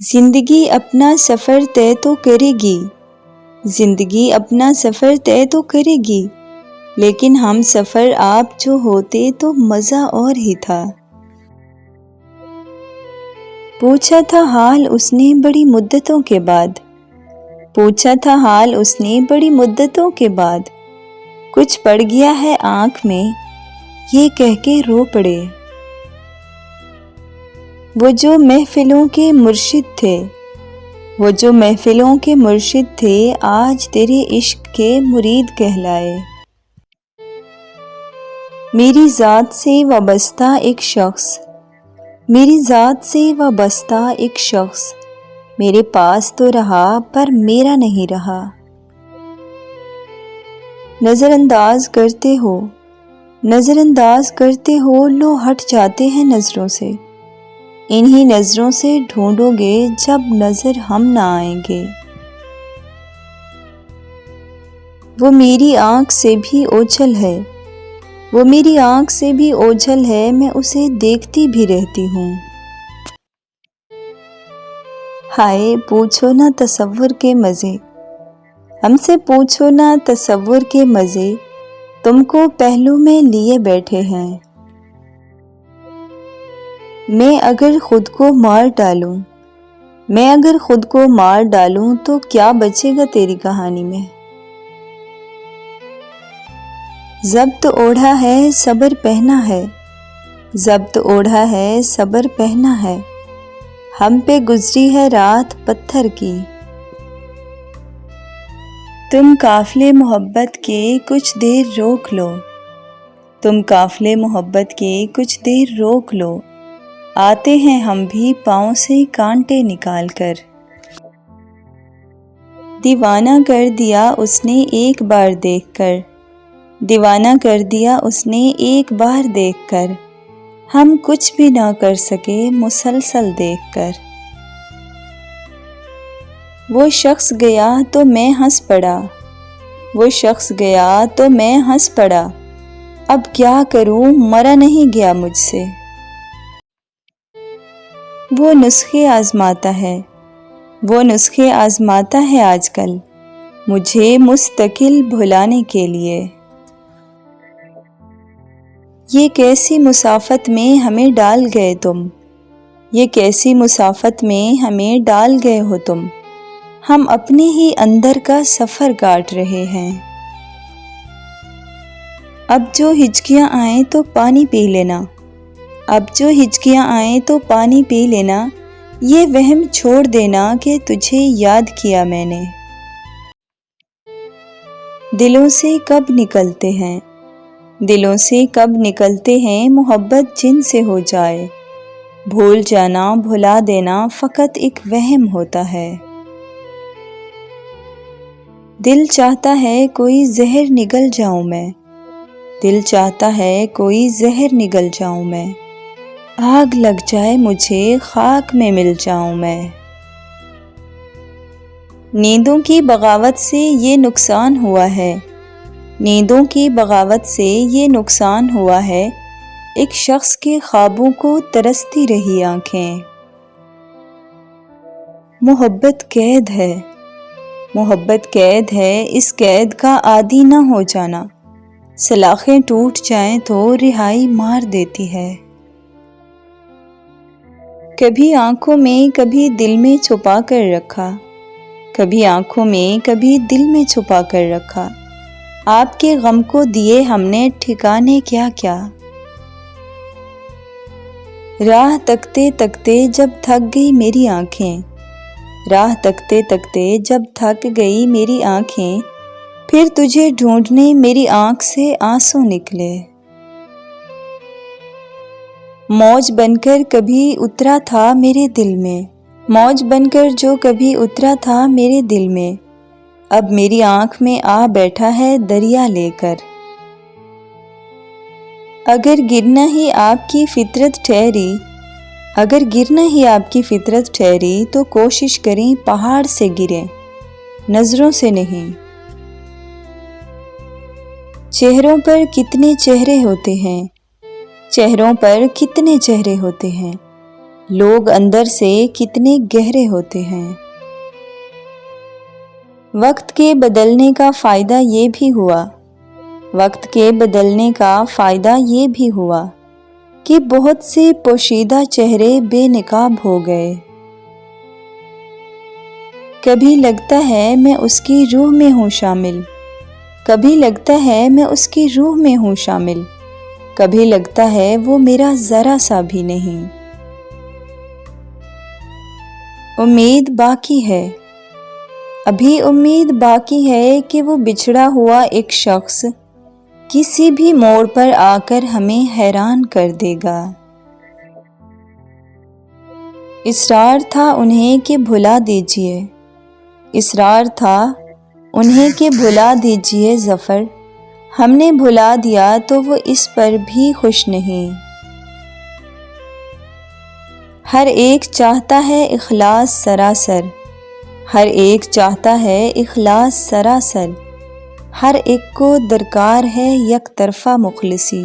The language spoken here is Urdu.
زندگی اپنا سفر طے تو کرے گی، زندگی اپنا سفر طے تو کرے گی، لیکن ہم سفر آپ جو ہوتے تو مزہ اور ہی تھا۔ پوچھا تھا حال اس نے بڑی مدتوں کے بعد، پوچھا تھا حال اس نے بڑی مدتوں کے بعد، کچھ پڑ گیا ہے آنکھ میں یہ کہہ کے رو پڑے۔ وہ جو محفلوں کے مرشد تھے، وہ جو محفلوں کے مرشد تھے، آج تیرے عشق کے مرید کہلائے۔ میری ذات سے وابستہ ایک شخص، میری ذات سے وابستہ ایک شخص میرے پاس تو رہا پر میرا نہیں رہا۔ نظر انداز کرتے ہو، نظر انداز کرتے ہو، لو ہٹ جاتے ہیں نظروں سے، انہی نظروں سے ڈھونڈو گے جب نظر ہم نہ آئیں گے۔ وہ میری آنکھ سے بھی اوجھل ہے، وہ میری آنکھ سے بھی اوجھل ہے، میں اسے دیکھتی بھی رہتی ہوں۔ ہائے پوچھو نہ تصور کے مزے، ہم سے پوچھو نہ تصور کے مزے، تم کو پہلو میں لیے بیٹھے ہیں۔ میں اگر خود کو مار ڈالوں، میں اگر خود کو مار ڈالوں تو کیا بچے گا تیری کہانی میں۔ ضبط اوڑھا ہے صبر پہنا ہے، ضبط اوڑھا ہے صبر پہنا ہے، ہم پہ گزری ہے رات پتھر کی۔ تم قافلے محبت کے کچھ دیر روک لو، تم قافلے محبت کے کچھ دیر روک لو، آتے ہیں ہم بھی پاؤں سے کانٹے نکال کر۔ دیوانہ کر دیا اس نے ایک بار دیکھ کر، دیوانہ کر دیا اس نے ایک بار دیکھ کر، ہم کچھ بھی نہ کر سکے مسلسل دیکھ کر۔ وہ شخص گیا تو میں ہنس پڑا، وہ شخص گیا تو میں ہنس پڑا، اب کیا کروں مرا نہیں گیا مجھ سے۔ وہ نسخے آزماتا ہے، وہ نسخے آزماتا ہے آج کل مجھے مستقل بھلانے کے لیے۔ یہ کیسی مسافت میں ہمیں ڈال گئے تم، یہ کیسی مسافت میں ہمیں ڈال گئے ہو تم، ہم اپنے ہی اندر کا سفر کاٹ رہے ہیں۔ اب جو ہچکیاں آئیں تو پانی پی لینا، اب جو ہچکیاں آئیں تو پانی پی لینا، یہ وہم چھوڑ دینا کہ تجھے یاد کیا میں نے۔ دلوں سے کب نکلتے ہیں، دلوں سے کب نکلتے ہیں محبت جن سے ہو جائے، بھول جانا بھلا دینا فقط ایک وہم ہوتا ہے۔ دل چاہتا ہے کوئی زہر نگل جاؤں میں، دل چاہتا ہے کوئی زہر نگل جاؤں میں، آگ لگ جائے مجھے خاک میں مل جاؤں میں۔ نیندوں کی بغاوت سے یہ نقصان ہوا ہے، نیندوں کی بغاوت سے یہ نقصان ہوا ہے، ایک شخص کے خوابوں کو ترستی رہی آنکھیں۔ محبت قید ہے، محبت قید ہے، اس قید کا عادی نہ ہو جانا، سلاخیں ٹوٹ جائیں تو رہائی مار دیتی ہے۔ کبھی آنکھوں میں کبھی دل میں چھپا کر رکھا، کبھی آنکھوں میں کبھی دل میں چھپا کر رکھا، آپ کے غم کو دیے ہم نے ٹھکانے کیا کیا۔ راہ تکتے تکتے جب تھک گئی میری آنکھیں، راہ تکتے تکتے جب تھک گئی میری آنکھیں، پھر تجھے ڈھونڈنے میری آنکھ سے آنسو نکلے۔ موج بن کر کبھی اترا تھا میرے دل میں، موج بن کر جو کبھی اترا تھا میرے دل میں، اب میری آنکھ میں آ بیٹھا ہے دریا لے کر۔ اگر گرنا ہی آپ کی فطرت ٹھہری، اگر گرنا ہی آپ کی فطرت ٹھہری تو کوشش کریں پہاڑ سے گریں، نظروں سے نہیں۔ چہروں پر کتنے چہرے ہوتے ہیں، چہروں پر کتنے چہرے ہوتے ہیں، لوگ اندر سے کتنے گہرے ہوتے ہیں۔ وقت کے بدلنے کا فائدہ یہ بھی ہوا کہ بہت سے پوشیدہ چہرے بے نقاب ہو گئے۔ کبھی لگتا ہے میں اس کی روح میں ہوں شامل، کبھی لگتا ہے وہ میرا ذرا سا بھی نہیں۔ ابھی امید باقی ہے کہ وہ بچھڑا ہوا ایک شخص کسی بھی موڑ پر آ کر ہمیں حیران کر دے گا۔ اصرار تھا انہیں کہ بھلا دیجئے ظفر، ہم نے بھلا دیا تو وہ اس پر بھی خوش نہیں۔ ہر ایک چاہتا ہے اخلاص سراسر، ہر ایک کو درکار ہے یک طرفہ مخلصی۔